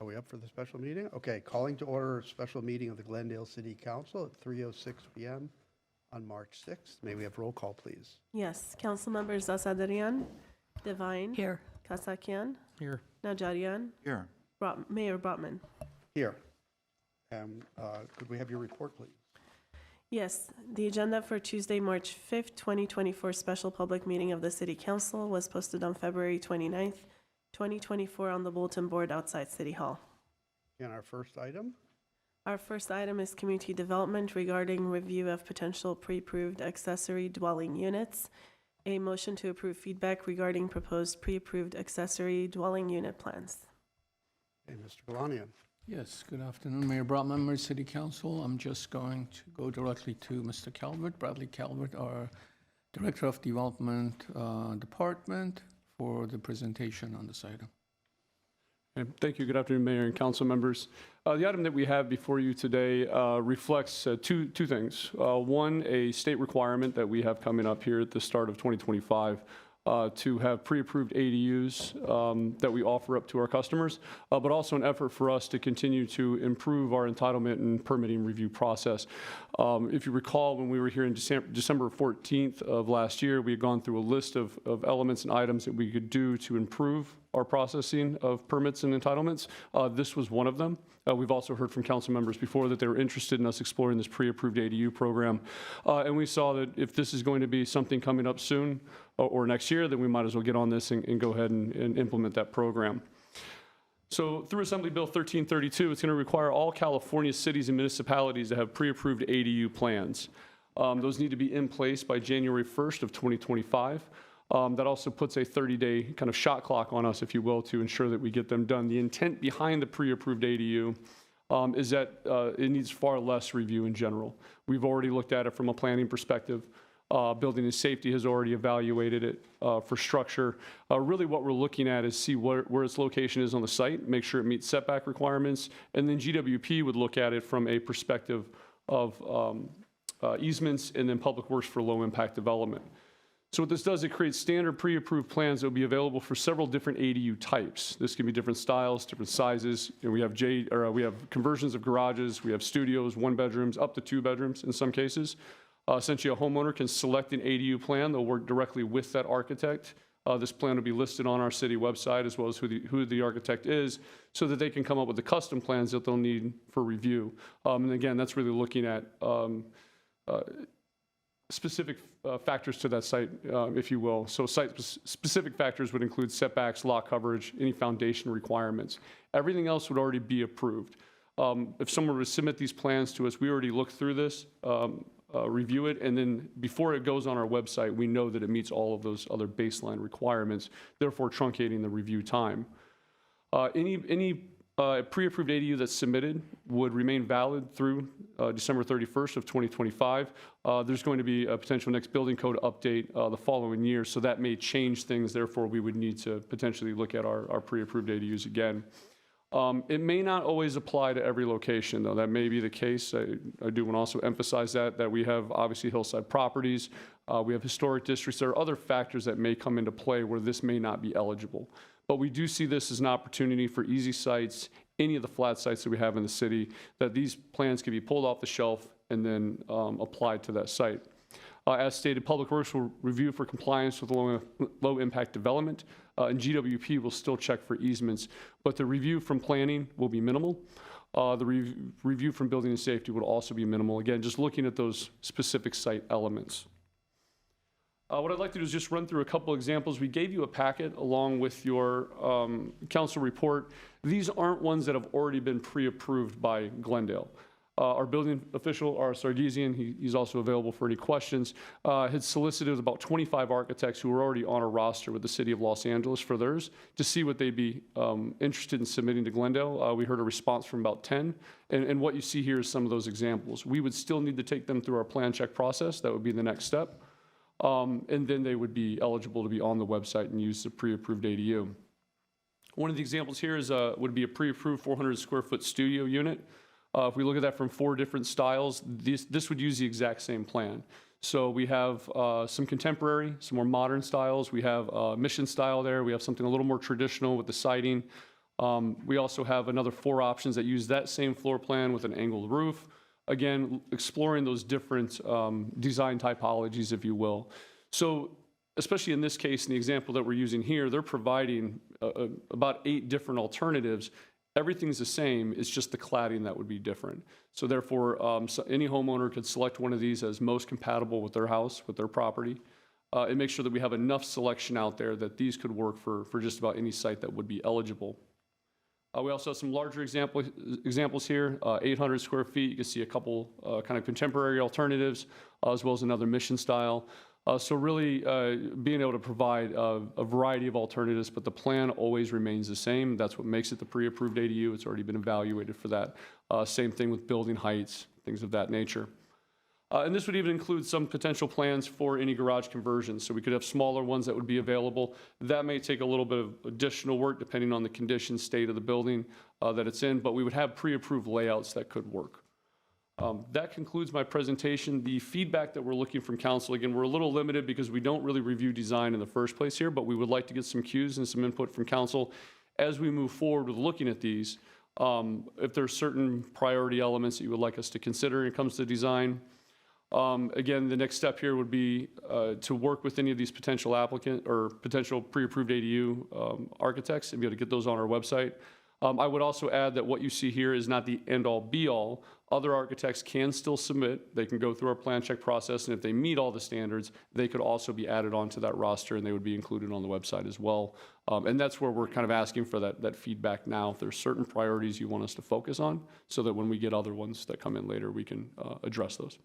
Are we up for the special meeting? Okay, calling to order a special meeting of the Glendale City Council at 3:06 p.m. on March 6th. May we have roll call, please? Yes, council members Asadarian, Devine. Here. Kasakian, Here. Najarian, Here. Mayor Brotman. Here. Could we have your report, please? Yes, the agenda for Tuesday, March 5th, 2024 special public meeting of the City Council was posted on February 29th, 2024 on the bulletin board outside City Hall. And our first item? Our first item is community development regarding review of potential pre-approved accessory dwelling units. A motion to approve feedback regarding proposed pre-approved accessory dwelling unit plans. Hey, Mr. Galanian. Yes, good afternoon, Mayor Brown, members, City Council. I'm just going to go directly to Mr. Calvert, Bradley Calvert, our Director of Development Department, for the presentation on this item. Thank you. Good afternoon, Mayor and council members. The item that we have before you today reflects two things. One, a state requirement that we have coming up here at the start of 2025 to have pre-approved ADUs that we offer up to our customers, but also an effort for us to continue to improve our entitlement and permitting review process. If you recall, when we were here in December 14th of last year, we had gone through a list of elements and items that we could do to improve our processing of permits and entitlements. This was one of them. We've also heard from council members before that they were interested in us exploring this pre-approved ADU program. And we saw that if this is going to be something coming up soon or next year, then we might as well get on this and go ahead and implement that program. So through Assembly Bill 1332, it's going to require all California cities and municipalities to have pre-approved ADU plans. Those need to be in place by January 1st of 2025. That also puts a 30-day kind of shot clock on us, if you will, to ensure that we get them done. The intent behind the pre-approved ADU is that it needs far less review in general. We've already looked at it from a planning perspective. Building and Safety has already evaluated it for structure. Really what we're looking at is see where its location is on the site, make sure it meets setback requirements, and then GWP would look at it from a perspective of easements and then public works for low impact development. So what this does, it creates standard pre-approved plans that will be available for several different ADU types. This can be different styles, different sizes. And we have conversions of garages, we have studios, 1 bedrooms, up to 2 bedrooms in some cases. Essentially, a homeowner can select an ADU plan. They'll work directly with that architect. This plan will be listed on our city website as well as who the architect is, so that they can come up with the custom plans that they'll need for review. And again, that's really looking at specific factors to that site, if you will. So site-specific factors would include setbacks, lot coverage, any foundation requirements. Everything else would already be approved. If someone were to submit these plans to us, we already looked through this, review it, and then before it goes on our website, we know that it meets all of those other baseline requirements, therefore truncating the review time. Any pre-approved ADU that's submitted would remain valid through December 31st of 2025. There's going to be a potential next building code update the following year, so that may change things. Therefore, we would need to potentially look at our pre-approved ADUs again. It may not always apply to every location, though. That may be the case. I do want to also emphasize that we have obviously hillside properties. We have historic districts. There are other factors that may come into play where this may not be eligible. But we do see this as an opportunity for easy sites, any of the flat sites that we have in the city, that these plans can be pulled off the shelf and then applied to that site. As stated, Public Works will review for compliance with low impact development, and GWP will still check for easements, but the review from planning will be minimal. The review from Building and Safety would also be minimal. Again, just looking at those specific site elements. What I'd like to do is just run through a couple examples. We gave you a packet along with your council report. These aren't ones that have already been pre-approved by Glendale. Our building official, our Sargisian, he's also available for any questions, had solicited about 25 architects who were already on a roster with the city of Los Angeles for theirs to see what they'd be interested in submitting to Glendale. We heard a response from about 10, and what you see here is some of those examples. We would still need to take them through our plan check process. That would be the next step. And then they would be eligible to be on the website and use the pre-approved ADU. One of the examples here is would be a pre-approved 400 square foot studio unit. If we look at that from 4 different styles, this would use the exact same plan. So we have some contemporary, some more modern styles. We have mission style there. We have something a little more traditional with the siding. We also have another 4 options that use that same floor plan with an angled roof. Again, exploring those different design typologies, if you will. So especially in this case, in the example that we're using here, they're providing about 8 different alternatives. Everything's the same, it's just the cladding that would be different. So therefore, so any homeowner could select one of these as most compatible with their house, with their property, and make sure that we have enough selection out there that these could work for just about any site that would be eligible. We also have some larger examples here, 800 square feet. You can see a couple kind of contemporary alternatives, as well as another mission style. So really being able to provide a variety of alternatives, but the plan always remains the same. That's what makes it the pre-approved ADU. It's already been evaluated for that. Same thing with building heights, things of that nature. And this would even include some potential plans for any garage conversions. So we could have smaller ones that would be available. That may take a little bit of additional work depending on the condition, state of the building that it's in, but we would have pre-approved layouts that could work. That concludes my presentation. The feedback that we're looking from council, again, we're a little limited because we don't really review design in the first place here, but we would like to get some cues and some input from council as we move forward with looking at these. If there's certain priority elements that you would like us to consider when it comes to design. Again, the next step here would be to work with any of these potential applicant or potential pre-approved ADU architects and be able to get those on our website. I would also add that what you see here is not the end-all be-all. Other architects can still submit. They can go through our plan check process, and if they meet all the standards, they could also be added onto that roster, and they would be included on the website as well. And that's where we're kind of asking for that feedback now. If there's certain priorities you want us to focus on, so that when we get other ones that come in later, we can address those.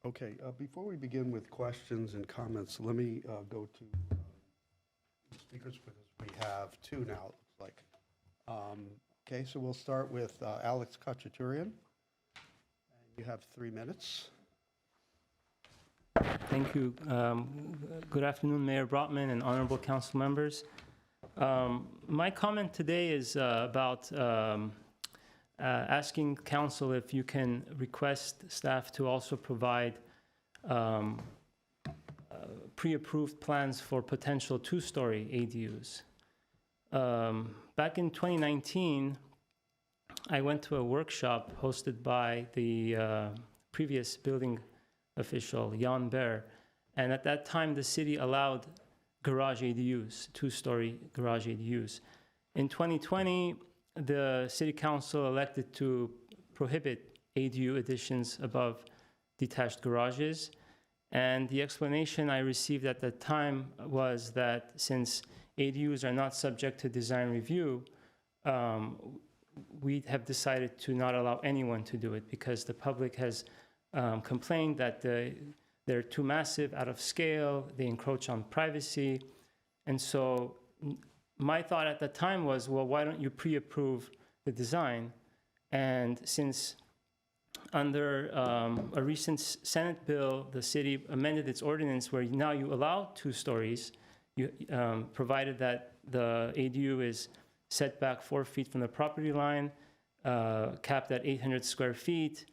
Okay, before we begin with questions and comments, let me go to speakers because we have 2 now, it looks like. Okay, so we'll start with Alex Khachaturian. You have 3 minutes. Thank you. Good afternoon, Mayor Brotman and honorable council members. My comment today is about asking council if you can request staff to also provide pre-approved plans for potential 2-story ADUs. Back in 2019, I went to a workshop hosted by the previous building official, Jan Baer, and at that time the city allowed garage ADUs, 2-story garage ADUs. In 2020, the city council elected to prohibit ADU additions above detached garages, and the explanation I received at that time was that since ADUs are not subject to design review, we have decided to not allow anyone to do it because the public has complained that they're too massive, out of scale, they encroach on privacy. And so my thought at the time was, well, why don't you pre-approve the design? And since under a recent Senate bill, the city amended its ordinance where now you allow 2 stories, provided that the ADU is set back 4 feet from the property line, capped at 800 square feet,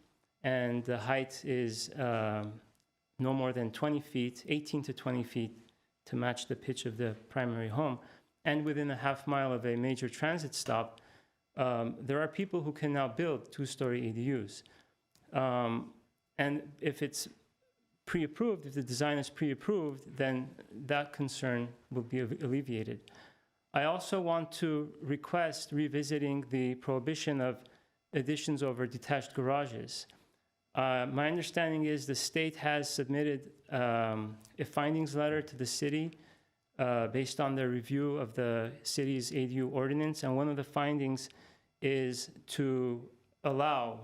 and the height is no more than 20 feet, 18 to 20 feet to match the pitch of the primary home, and within a half mile of a major transit stop, there are people who can now build 2-story ADUs. And if it's pre-approved, if the design is pre-approved, then that concern will be alleviated. I also want to request revisiting the prohibition of additions over detached garages. My understanding is the state has submitted a findings letter to the city based on their review of the city's ADU ordinance, and one of the findings is to allow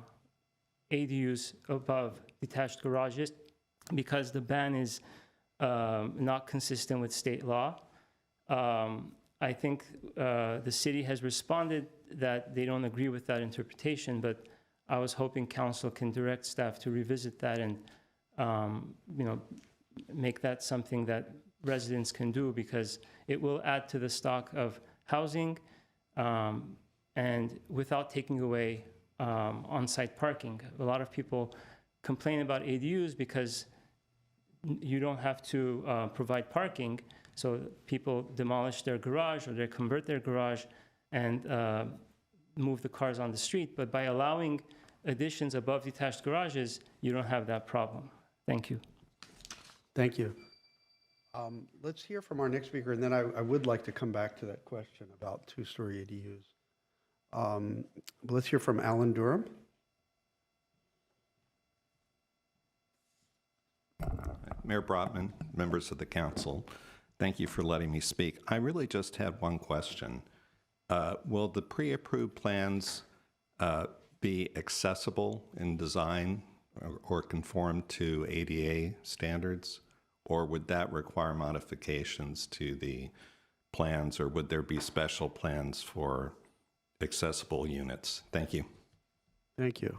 ADUs above detached garages because the ban is not consistent with state law. I think the city has responded that they don't agree with that interpretation, but I was hoping council can direct staff to revisit that and make that something that residents can do because it will add to the stock of housing and without taking away on-site parking. A lot of people complain about ADUs because you don't have to provide parking, so people demolish their garage or they convert their garage and move the cars on the street. But by allowing additions above detached garages, you don't have that problem. Thank you. Thank you. Let's hear from our next speaker, and then I would like to come back to that question about two-story ADUs. But let's hear from Alan Durham. Mayor Brotman, members of the council, thank you for letting me speak. I really just have one question. Will the pre-approved plans be accessible in design or conform to ADA standards? Or would that require modifications to the plans, or would there be special plans for accessible units? Thank you. Thank you.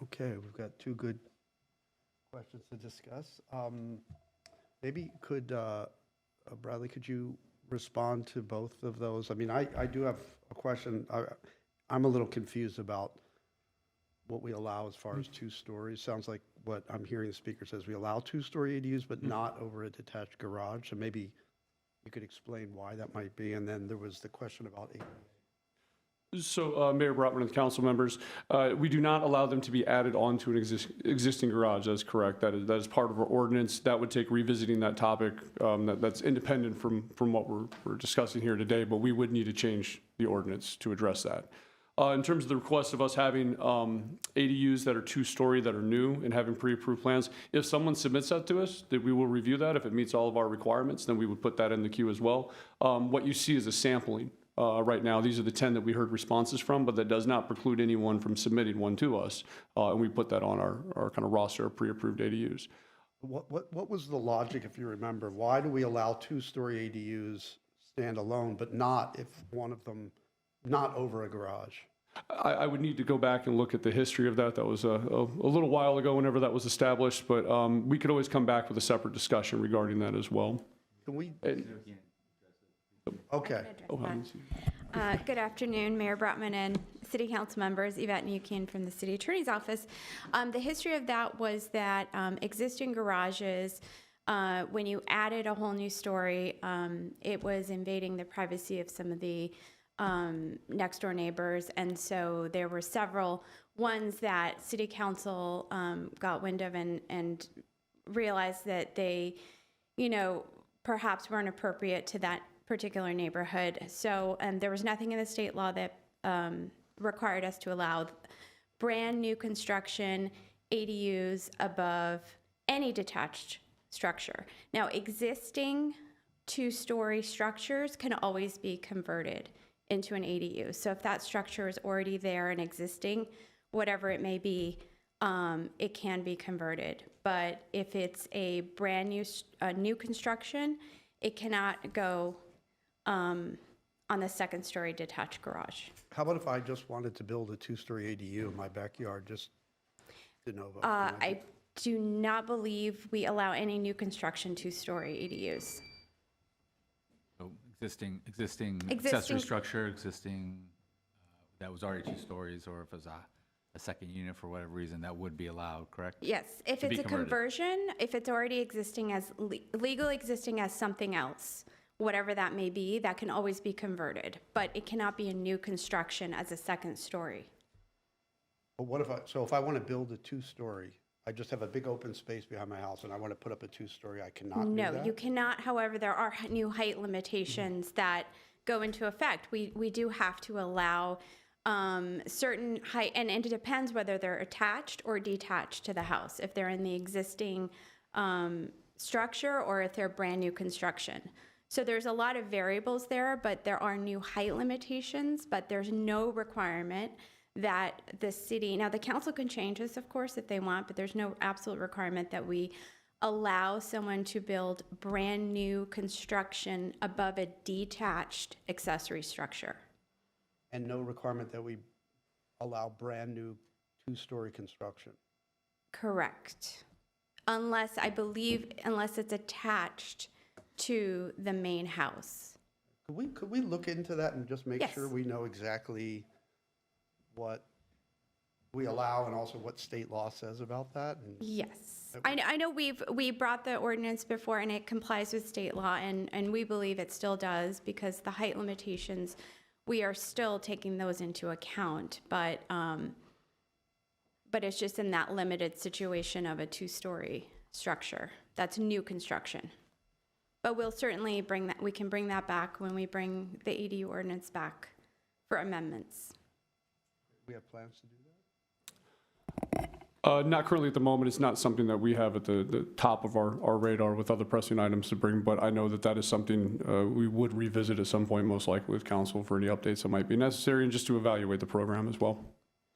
Okay, we've got two good questions to discuss. Maybe could, Bradley, could you respond to both of those? I mean, I do have a question. I'm a little confused about what we allow as far as 2 stories. Sounds like what I'm hearing the speaker says, we allow 2-story ADUs, but not over a detached garage. So maybe you could explain why that might be. And then there was the question about ADA. So, Mayor Brotman and council members, we do not allow them to be added onto an existing garage. That is correct. That is part of our ordinance. That would take revisiting that topic. That's independent from what we're discussing here today, but we would need to change the ordinance to address that. In terms of the request of us having ADUs that are 2-story that are new and having pre-approved plans, if someone submits that to us, that we will review that. If it meets all of our requirements, then we would put that in the queue as well. What you see is a sampling. Right now, these are the 10 that we heard responses from, but that does not preclude anyone from submitting one to us. And we put that on our kind of roster of pre-approved ADUs. What was the logic, if you remember? Why do we allow 2-story ADUs standalone, but not if one of them not over a garage? I would need to go back and look at the history of that. That was a little while ago whenever that was established, but we could always come back with a separate discussion regarding that as well. Can we? Okay. Good afternoon, Mayor Brotman and City Council members. Yvette Nukian from the City Attorney's Office. The history of that was that existing garages, when you added a whole new story, it was invading the privacy of some of the next door neighbors. And so there were several ones that City Council got wind of and realized that they, perhaps weren't appropriate to that particular neighborhood. So there was nothing in the state law that required us to allow brand new construction ADUs above any detached structure. Now, existing 2-story structures can always be converted into an ADU. So if that structure is already there and existing, whatever it may be, it can be converted. But if it's a brand new new construction, it cannot go on the 2nd-story detached garage. How about if I just wanted to build a 2-story ADU in my backyard, just de novo? I do not believe we allow any new construction 2-story ADUs. So existing accessory structure, that was already 2 stories, or if it was a second unit for whatever reason, that would be allowed, correct? Yes, if To be it's a converted. conversion, if it's already existing as, legally existing as something else, whatever that may be, that can always be converted, but it cannot be a new construction as a 2nd story. But what if if I want to build a 2-story, I just have a big open space behind my house and I want to put up a 2-story, I cannot do that? No, you cannot. However, there are new height limitations that go into effect. We do have to allow certain height, and it depends whether they're attached or detached to the house, if they're in the existing structure or if they're brand new construction. So there's a lot of variables there, but there are new height limitations, but there's no requirement that the city, now the council can change this, of course, if they want, but there's no absolute requirement that we allow someone to build brand new construction above a detached accessory structure. And no requirement that we allow brand new 2-story construction? Correct. Unless it's attached to the main house. Could we look into that and just make Yes. sure we know exactly what we allow and also what state law says about that? And Yes. I know we brought the ordinance before and it complies with state law, and we believe it still does, because the height limitations we are still taking those into account, but it's just in that limited situation of a two-story structure. That's new construction. But we'll certainly we can bring that back when we bring the ADU ordinance back for amendments. We have plans to do that? Not currently at the moment. It's not something that we have at the top of our radar with other pressing items to bring, but I know that that is something we would revisit at some point, most likely with council for any updates that might be necessary and just to evaluate the program as well.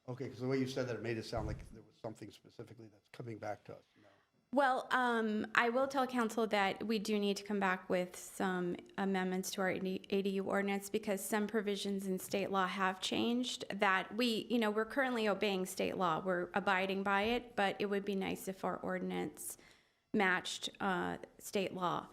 Okay, because the way you said that, it made it sound like there was something specifically that's coming back to us. No. Well, I will tell council that we do need to come back with some amendments to our ADU ordinance because some provisions in state law have changed that we're currently obeying state law. We're abiding by it, but it would be nice if our ordinance matched state law.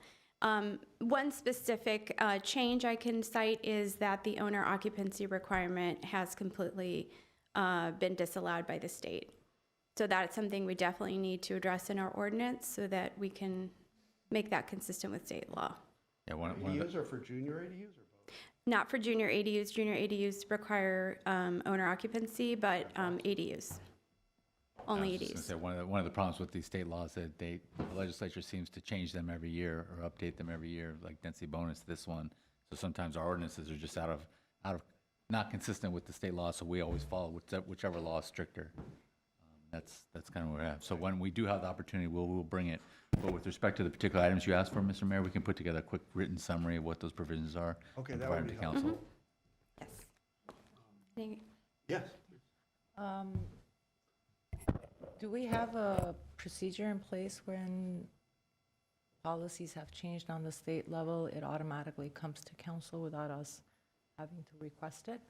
One specific change I can cite is that the owner occupancy requirement has completely been disallowed by the state. So that's something we definitely need to address in our ordinance so that we can make that consistent with state law. Yeah, one of ADUs are for junior ADUs or both? Not for junior ADUs. Junior ADUs require owner occupancy, but ADUs. Only I was just gonna ADUs. say, one of the problems with these state laws that the legislature seems to change them every year or update them every year, like density bonus, this one. So sometimes our ordinances are just out of not consistent with the state law, so we always follow whichever law is stricter. That's kind of where we're at. So when we do have the opportunity, we'll bring it. But with respect to the particular items you asked for, Mr. Mayor, we can put together a quick written summary of what those provisions are. Okay, and that provide would them be to council. Yes. Yes. Do we have a procedure in place when policies have changed on the state level, it automatically comes to council without us having to request it?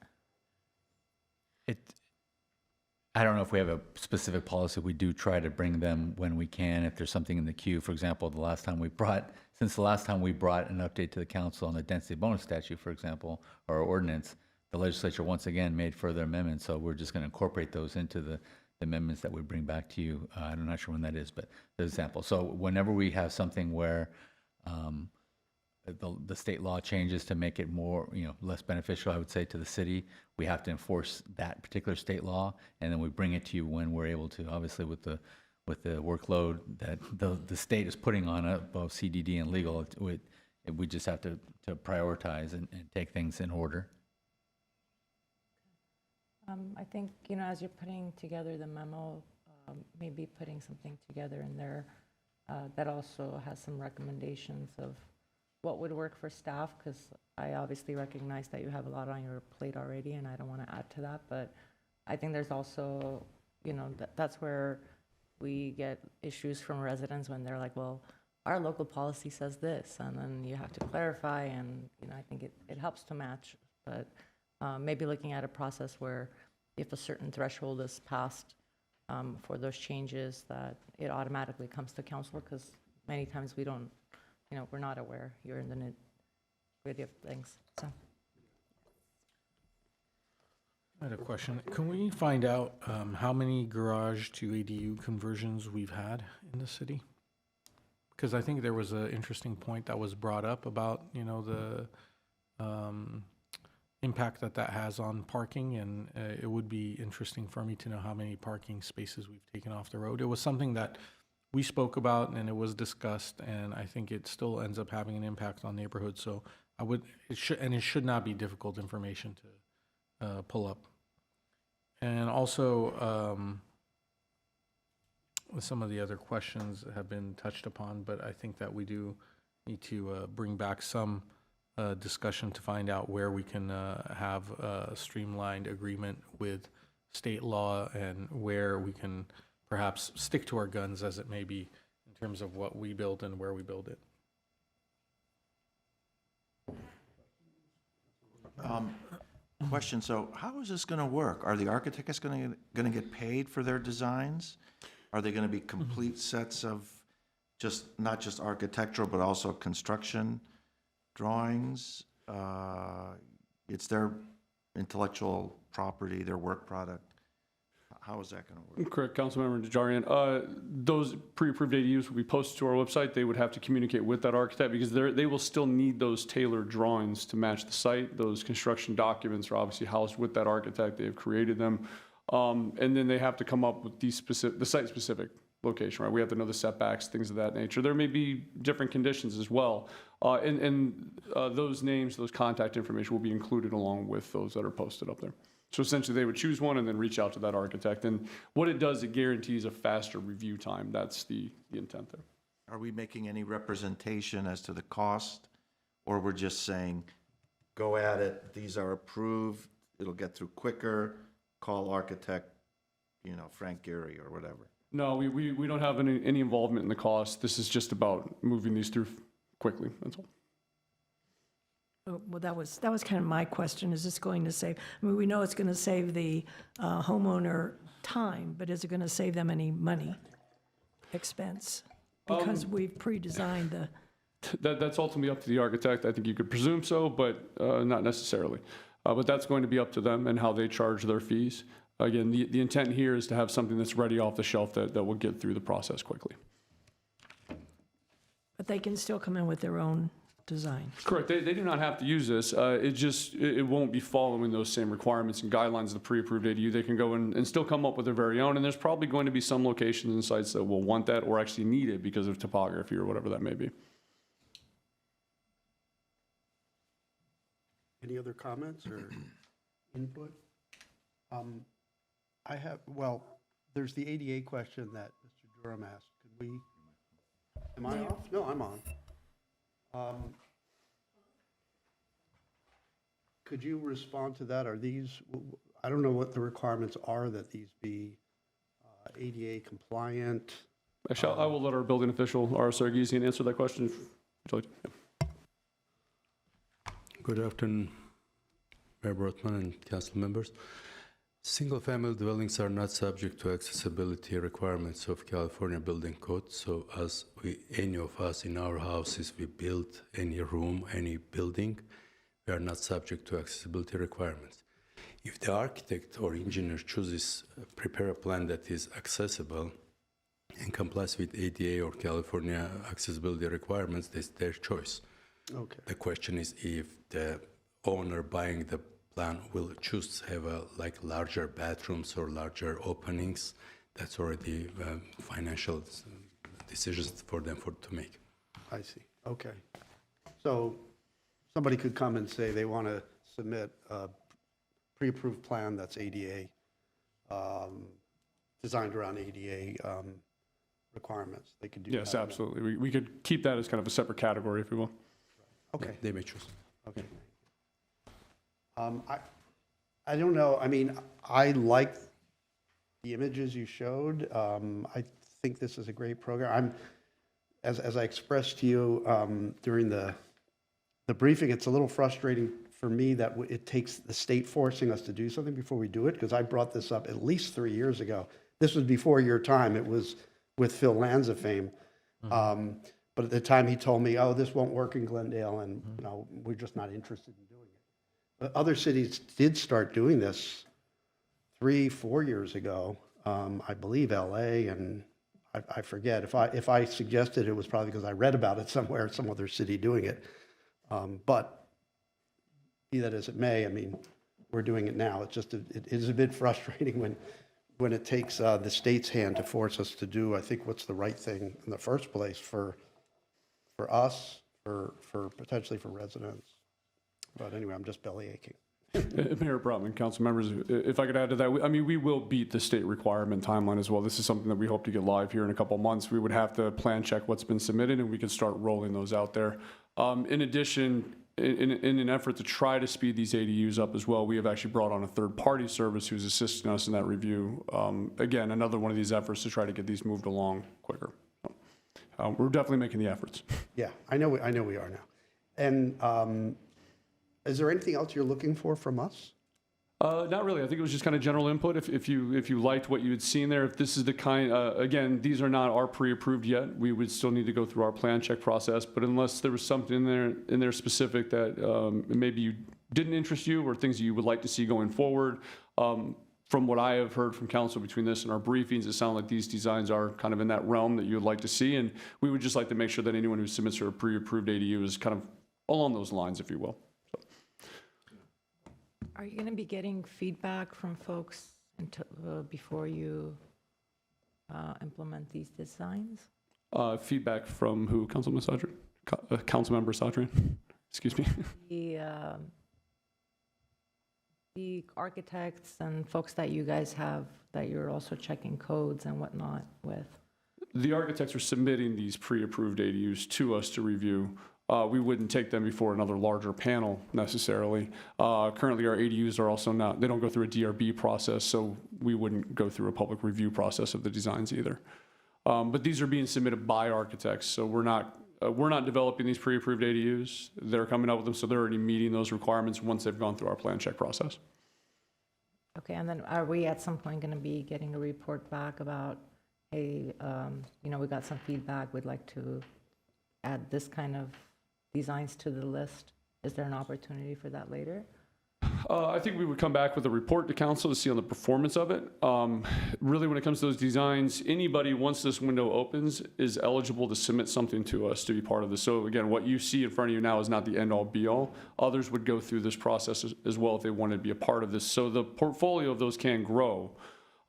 I don't know if we have a specific policy. We do try to bring them when we can. If there's something in the queue, for example, since the last time we brought an update to the council on the density bonus statute, for example, or our ordinance, the legislature once again made further amendments. So we're just going to incorporate those into the amendments that we bring back to you. I'm not sure when that is, but the example. So whenever we have something where the state law changes to make it more, less beneficial, I would say, to the city, we have to enforce that particular state law, and then we bring it to you when we're able to. Obviously, with the workload that the state is putting on both CDD and legal, we just have to prioritize and take things in order. I think, as you're putting together the memo, maybe putting something together in there that also has some recommendations of what would work for staff, because I obviously recognize that you have a lot on your plate already, and I don't want to add to that, but I think there's also, that's where we get issues from residents when they're like, well, our local policy says this, and then you have to clarify, and, I think it helps to match, but maybe looking at a process where if a certain threshold is passed for those changes, that it automatically comes to council, because many times we don't, we're not aware. You're in the nitty-gritty of things, so. I had a question. Can we find out how many garage to ADU conversions we've had in the city? Because I think there was an interesting point that was brought up about, the impact that has on parking, and it would be interesting for me to know how many parking spaces we've taken off the road. It was something that we spoke about and it was discussed, and I think it still ends up having an impact on neighborhoods. So it should not be difficult information to pull up. And also, some of the other questions have been touched upon, but I think that we do need to bring back some discussion to find out where we can have a streamlined agreement with state law and where we can perhaps stick to our guns as it may be in terms of what we build and where we build it. Question, so how is this going to work? Are the architects going to get paid for their designs? Are they going to be complete sets of not just architectural, but also construction drawings? It's their intellectual property, their work product. How is that going to work? Correct, Councilmember Najarian. Those pre-approved ADUs will be posted to our website. They would have to communicate with that architect because they will still need those tailored drawings to match the site. Those construction documents are obviously housed with that architect. They have created them. And then they have to come up with the site-specific location, right? We have to know the setbacks, things of that nature. There may be different conditions as well. Those names, those contact information will be included along with those that are posted up there. So essentially, they would choose one and then reach out to that architect. And what it does, it guarantees a faster review time. That's the intent there. Are we making any representation as to the cost? Or we're just saying, go at it, these are approved, it'll get through quicker, call architect, Frank Gehry or whatever? No, we don't have any involvement in the cost. This is just about moving these through quickly, that's all. Well, that was kind of my question. Is this going to save, we know it's going to save the homeowner time, but is it going to save them any money, expense? Because we've pre-designed the... That's ultimately up to the architect. I think you could presume so, but not necessarily. But that's going to be up to them and how they charge their fees. Again, the intent here is to have something that's ready off the shelf that will get through the process quickly. But they can still come in with their own design. Correct. They do not have to use this. It won't be following those same requirements and guidelines of the pre-approved ADU. They can go and still come up with their very own. And there's probably going to be some locations and sites that will want that or actually need it because of topography or whatever that may be. Any other comments or input? There's the ADA question that Mr. Durham asked. Am I off? No, I'm on. Could you respond to that? Are these, I don't know what the requirements are that these be ADA compliant? Actually, I will let our building official, R. Sargisian, answer that question. Would you like to? Yeah. Good afternoon, Mayor Brotman and council members. Single-family dwellings are not subject to accessibility requirements of California Building Code. So as any of us in our houses, we build any room, any building, we are not subject to accessibility requirements. If the architect or engineer chooses prepare a plan that is accessible and complies with ADA or California accessibility requirements, that's their choice. Okay. The question is if the owner buying the plan will choose to have larger bathrooms or larger openings. That's already financial decisions for them to make. I see. Okay. So somebody could come and say they want to submit a pre-approved plan that's ADA, designed around ADA requirements. They could do that. Yes, absolutely. We could keep that as kind of a separate category, if you will. Okay. They may choose. Okay. I don't know. I mean, I like the images you showed. I think this is a great program. As I expressed to you during the briefing, it's a little frustrating for me that it takes the state forcing us to do something before we do it, because I brought this up at least 3 years ago. This was before your time. It was with Phil Lanza fame. Mm-hmm. But at the time he told me, oh, this won't work in Glendale, and we're just not interested in doing it. But other cities did start doing this 3-4 years ago. I believe LA, and I forget. If I suggested it was probably because I read about it somewhere, some other city doing it. But be that as it may, I mean, we're doing it now. It's just, it is a bit frustrating when it takes the state's hand to force us to do, I think, what's the right thing in the first place for us, for potentially for residents. But anyway, I'm just belly aching. Mayor Brotman, council members, if I could add to that, I mean, we will beat the state requirement timeline as well. This is something that we hope to get live here in a couple of months. We would have to plan check what's been submitted, and we could start rolling those out there. In addition, in an effort to try to speed these ADUs up as well, we have actually brought on a third-party service who's assisting us in that review. Again, another one of these efforts to try to get these moved along quicker. We're definitely making the efforts. Yeah, I know we are now. And is there anything else you're looking for from us? Not really. I think it was just kind of general input. If you liked what you had seen there, if this is the kind, again, these are not our pre-approved yet. We would still need to go through our plan check process. But unless there was something in there specific that maybe didn't interest you or things you would like to see going forward, from what I have heard from council between this and our briefings, it sounds like these designs are kind of in that realm that you would like to see. And we would just like to make sure that anyone who submits for a pre-approved ADU is kind of along those lines, if you will. Are you going to be getting feedback from folks before you implement these designs? Feedback from who? Councilmember Sadrian? Councilmember Sadrian? Excuse me. The architects and folks that you guys have, that you're also checking codes and whatnot with? The architects are submitting these pre-approved ADUs to us to review. We wouldn't take them before another larger panel necessarily. Currently, our ADUs are also not, they don't go through a DRB process, so we wouldn't go through a public review process of the designs either. But these are being submitted by architects, so we're not developing these pre-approved ADUs. They're coming up with them, so they're already meeting those requirements once they've gone through our plan check process. Okay, and then are we at some point going to be getting a report back about, hey, we got some feedback, we'd like to add this kind of designs to the list? Is there an opportunity for that later? I think we would come back with a report to council to see on the performance of it. Really, when it comes to those designs, anybody, once this window opens, is eligible to submit something to us to be part of this. So again, what you see in front of you now is not the end-all, be-all. Others would go through this process as well if they wanted to be a part of this. So the portfolio of those can grow,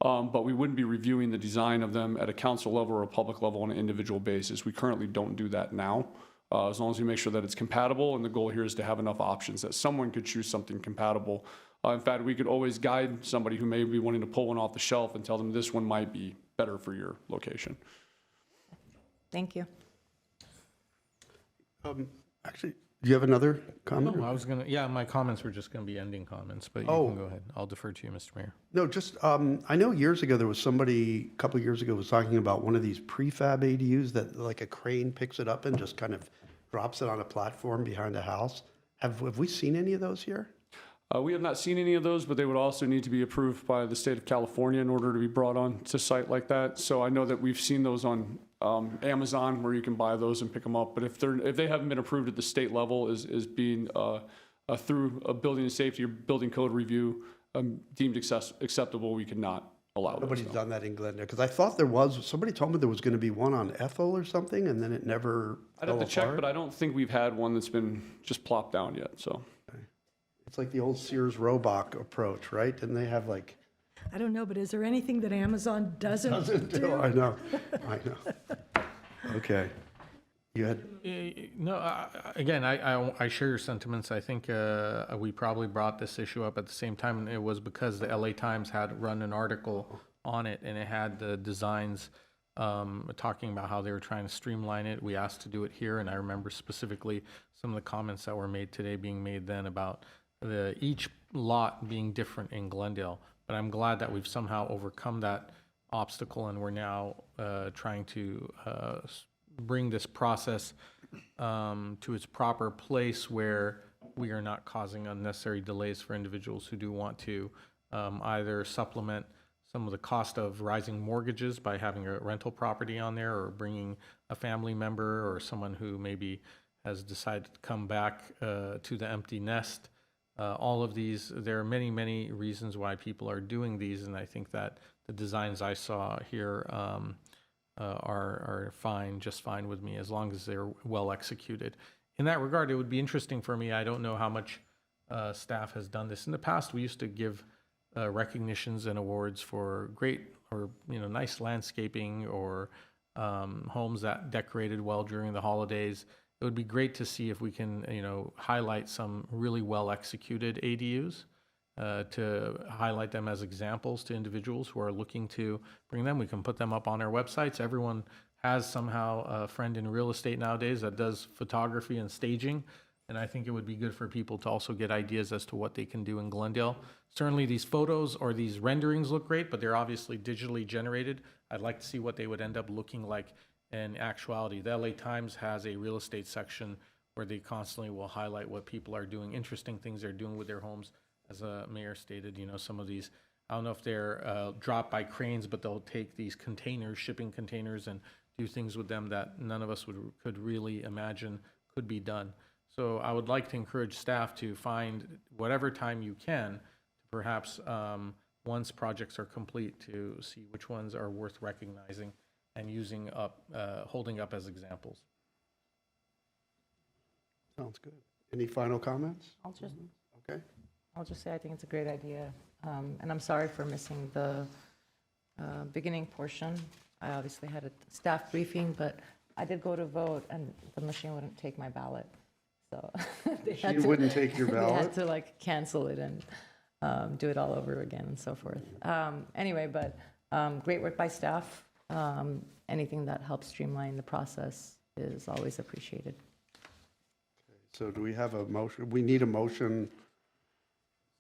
but we wouldn't be reviewing the design of them at a council level or a public level on an individual basis. We currently don't do that now. As long as we make sure that it's compatible, and the goal here is to have enough options that someone could choose something compatible. In fact, we could always guide somebody who may be wanting to pull one off the shelf and tell them this one might be better for your location. Thank you. Actually, do you have another comment? No, I was gonna, yeah, my comments were just gonna be ending comments, but you can go ahead. I'll defer to you, Mr. Mayor. No, just, I know years ago, there was somebody, a couple of years ago, was talking about one of these prefab ADUs that like a crane picks it up and just kind of drops it on a platform behind a house. Have we seen any of those here? We have not seen any of those, but they would also need to be approved by the state of California in order to be brought on to site like that. So I know that we've seen those on Amazon where you can buy those and pick them up. But if they haven't been approved at the state level as being through a building and safety or building code review deemed acceptable, we could not allow those. Nobody's done that in Glendale, because I thought there was, somebody told me there was going to be one on Ethel or something, and then it never I'd have fell to check, apart. but I don't think we've had one that's been just plopped down yet, so. It's like the old Sears Roebuck approach, right? Didn't they have like? I don't know, but is there anything that Amazon doesn't do? I know. Okay. You had, No, again, I share your sentiments. I think we probably brought this issue up at the same time, and it was because the LA Times had run an article on it, and it had the designs talking about how they were trying to streamline it. We asked to do it here, and I remember specifically some of the comments that were made today being made then about each lot being different in Glendale. But I'm glad that we've somehow overcome that obstacle, and we're now trying to bring this process to its proper place where we are not causing unnecessary delays for individuals who do want to either supplement some of the cost of rising mortgages by having a rental property on there, or bringing a family member or someone who maybe has decided to come back to the empty nest. All of these, there are many, many reasons why people are doing these, and I think that the designs I saw here are fine, just fine with me, as long as they're well executed. In that regard, it would be interesting for me. I don't know how much staff has done this in the past. We used to give recognitions and awards for great or nice landscaping or homes that decorated well during the holidays. It would be great to see if we can highlight some really well executed ADUs to highlight them as examples to individuals who are looking to bring them. We can put them up on our websites. Everyone has somehow a friend in real estate nowadays that does photography and staging. And I think it would be good for people to also get ideas as to what they can do in Glendale. Certainly these photos or these renderings look great, but they're obviously digitally generated. I'd like to see what they would end up looking like in actuality. The LA Times has a real estate section where they constantly will highlight what people are doing, interesting things they're doing with their homes. As a mayor stated, some of these, I don't know if they're dropped by cranes, but they'll take these containers, shipping containers, and do things with them that none of us could really imagine could be done. So I would like to encourage staff to find whatever time you can to perhaps once projects are complete, to see which ones are worth recognizing and using up, holding up as examples. Sounds good. Any final comments? Okay. I'll just say I think it's a great idea. And I'm sorry for missing the beginning portion. I obviously had a staff briefing, but I did go to vote and the machine wouldn't take my ballot. So they had She to- wouldn't take your They had ballot? to like cancel it and do it all over again and so forth. Anyway, but great work by staff. Anything that helps streamline the process is always appreciated. So do we have a motion? We need a motion.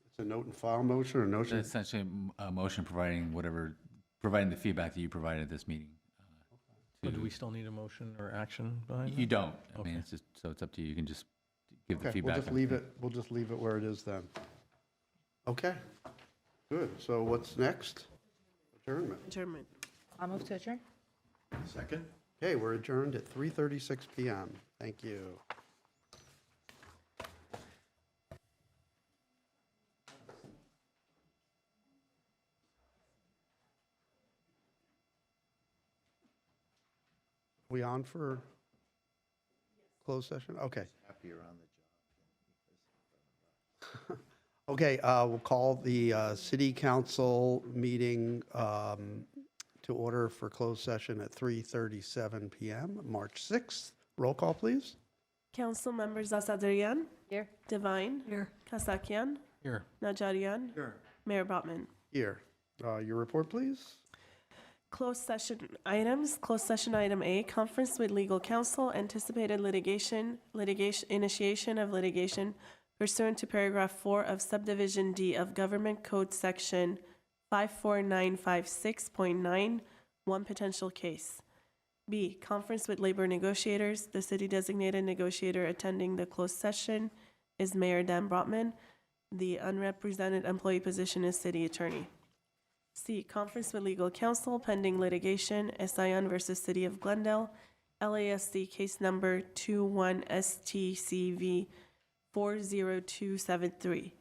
It's a note and file motion or motion? Essentially, a motion providing the feedback that you provided at this meeting. So do we still need a motion or action behind You that? don't. I mean, Okay. it's just, so it's up to you. You can just give the Okay, feedback. we'll just leave it, we'll just leave it where it is then. Okay, good. So what's next? Adjournment. Adjournment. I'll move to adjourn. Second? Okay, we're adjourned at 3:36 PM. Thank you. We on for closed session? Okay. Happier on the job. Okay, we'll call the city council meeting to order for closed session at 3:37 PM, March 6th. Roll call, please. Council members Asadrian, Here. Divine, Here. Kasakian, Here. Najarian, Sure. Mayor Brotman. Here. Your report, please. Closed session items. Closed session item A, conference with legal counsel, anticipated litigation, initiation of litigation pursuant to paragraph 4 of subdivision D of Government Code Section 54956.9, one potential case. B, conference with labor negotiators. The city designated negotiator attending the closed session is Mayor Dan Brotman. The unrepresented employee position is city attorney. C, conference with legal counsel pending litigation, SIN versus City of Glendale, LASD case number 21STCV 40273.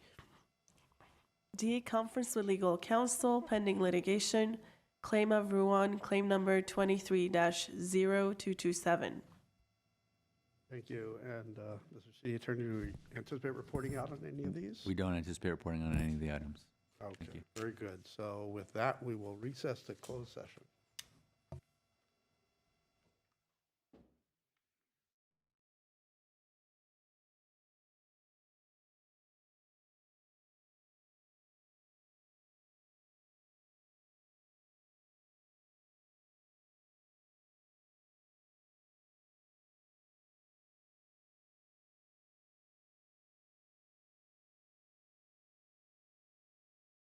D, conference with legal counsel pending litigation, claim of Ruan, claim number 23-0227. Thank you. And Mr. City Attorney, do we anticipate reporting out on any of these? We don't anticipate reporting on any of the items. Okay, very good. So with that, we will recess to closed session.